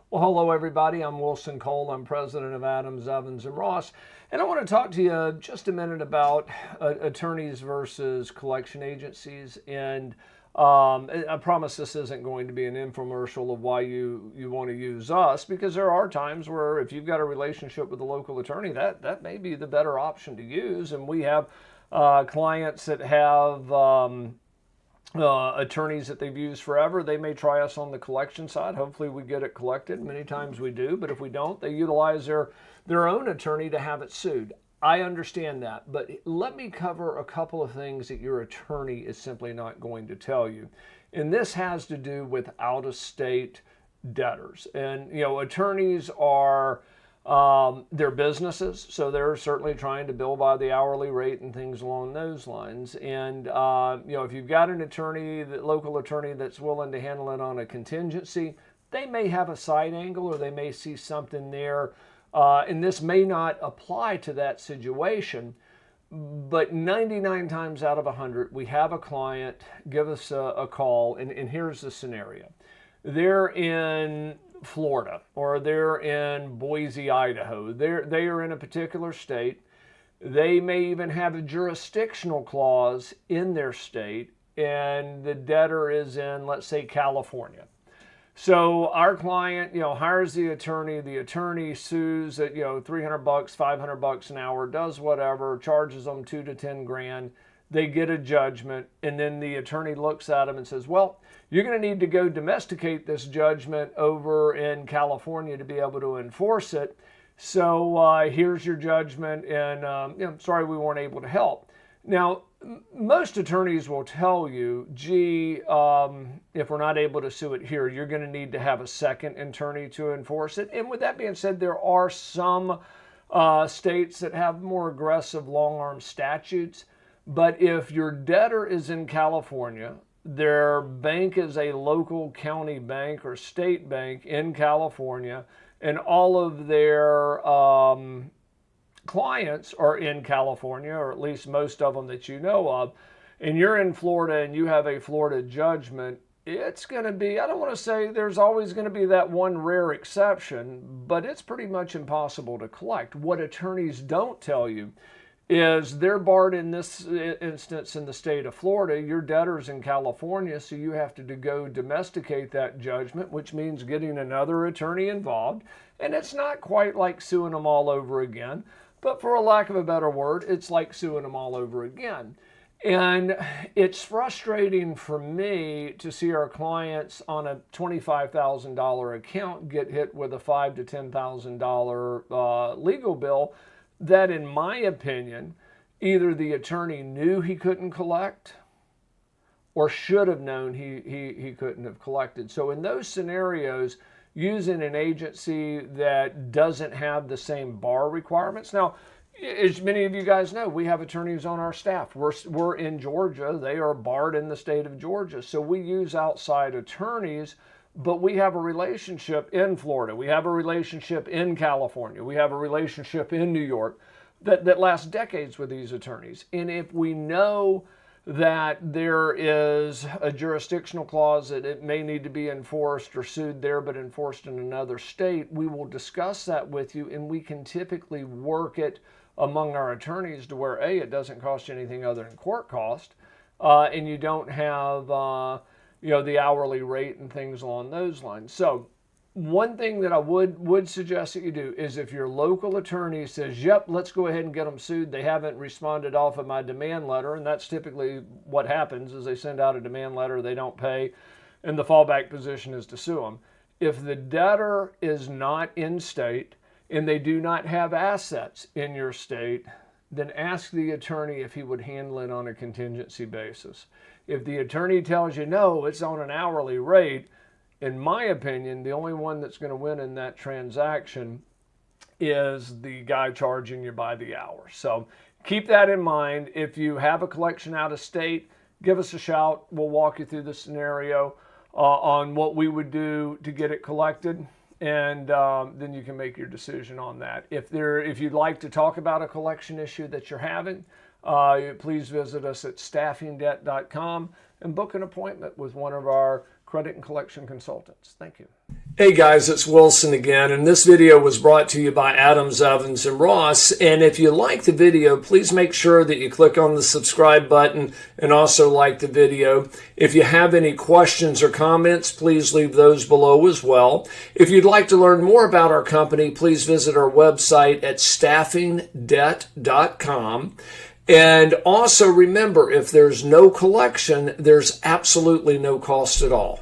Well, hello, everybody. I'm Wilson Cole. I'm president of Adams, Evans, and Ross. And I want to talk to you just a minute about attorneys versus collection agencies. And I promise this isn't going to be an infomercial of why you want to use us, because there are times where if you've got a relationship with a local attorney, that may be the better option to use. And we have clients that have attorneys that they've used forever. They may try us on the collection side. Hopefully we get it collected. Many times we do, but if we don't, they utilize their own attorney to have it sued. I understand that, but let me cover a couple of things that your attorney is simply not going to tell you. And this has to do with out-of-state debtors. And, attorneys are they're businesses, so they're certainly trying to bill by the hourly rate and things along those lines. And if you've got an attorney, the local attorney that's willing to handle it on a contingency, they may have a side angle or they may see something there, and this may not apply to that situation. But 99 times out of 100, we have a client give us a call, and here's the scenario. They're in Florida or they're in Boise, Idaho. They are in a particular state. They may even have a jurisdictional clause in their state, and the debtor is in, let's say, California. So our client, hires the attorney sues at, $300, $500 an hour, does whatever, charges them 2 to 10 grand. They get a judgment, and then the attorney looks at them and says, well, you're going to need to go domesticate this judgment over in California to be able to enforce it. So here's your judgment, and sorry we weren't able to help. Now, most attorneys will tell you, gee, if we're not able to sue it here, you're going to need to have a second attorney to enforce it. And with that being said, there are some states that have more aggressive long-arm statutes. But if your debtor is in California, their bank is a local county bank or state bank in California, and all of their clients are in California, or at least most of them that you know of, and you're in Florida and you have a Florida judgment, it's going to be, I don't want to say there's always going to be that one rare exception, but it's pretty much impossible to collect. What attorneys don't tell you is they're barred in this instance in the state of Florida. Your debtor's in California, so you have to go domesticate that judgment, which means getting another attorney involved. And it's not quite like suing them all over again, but for a lack of a better word, it's like suing them all over again. And it's frustrating for me to see our clients on a $25,000 account get hit with a $5,000 to $10,000 legal bill that, in my opinion, either the attorney knew he couldn't collect or should have known he couldn't have collected. So in those scenarios, using an agency that doesn't have the same bar requirements. Now, as many of you guys know, we have attorneys on our staff. We're in Georgia. They are barred in the state of Georgia. So we use outside attorneys, but we have a relationship in Florida. We have a relationship in California. We have a relationship in New York that lasts decades with these attorneys. And if we know that there is a jurisdictional clause that it may need to be enforced or sued there but enforced in another state, we will discuss that with you, and we can typically work it among our attorneys to where, A, it doesn't cost you anything other than court cost, and you don't have the hourly rate and things along those lines. So one thing that I would suggest that you do is if your local attorney says, yep, let's go ahead and get them sued, they haven't responded off of my demand letter, and that's typically what happens is they send out a demand letter, they don't pay, and the fallback position is to sue them. If the debtor is not in state and they do not have assets in your state, then ask the attorney if he would handle it on a contingency basis. If the attorney tells you no, it's on an hourly rate, in my opinion, the only one that's going to win in that transaction is the guy charging you by the hour. So keep that in mind. If you have a collection out of state, give us a shout. We'll walk you through the scenario on what we would do to get it collected, and then you can make your decision on that. If you'd like to talk about a collection issue that you're having, please visit us at staffingdebt.com and book an appointment with one of our Credit and Collection Consultants. Thank you. Hey guys, it's Wilson again, and this video was brought to you by Adams, Evans, and Ross. And if you like the video, please make sure that you click on the subscribe button and also like the video. If you have any questions or comments, please leave those below as well. If you'd like to learn more about our company, please visit our website at staffingdebt.com. And also remember, if there's no collection, there's absolutely no cost at all.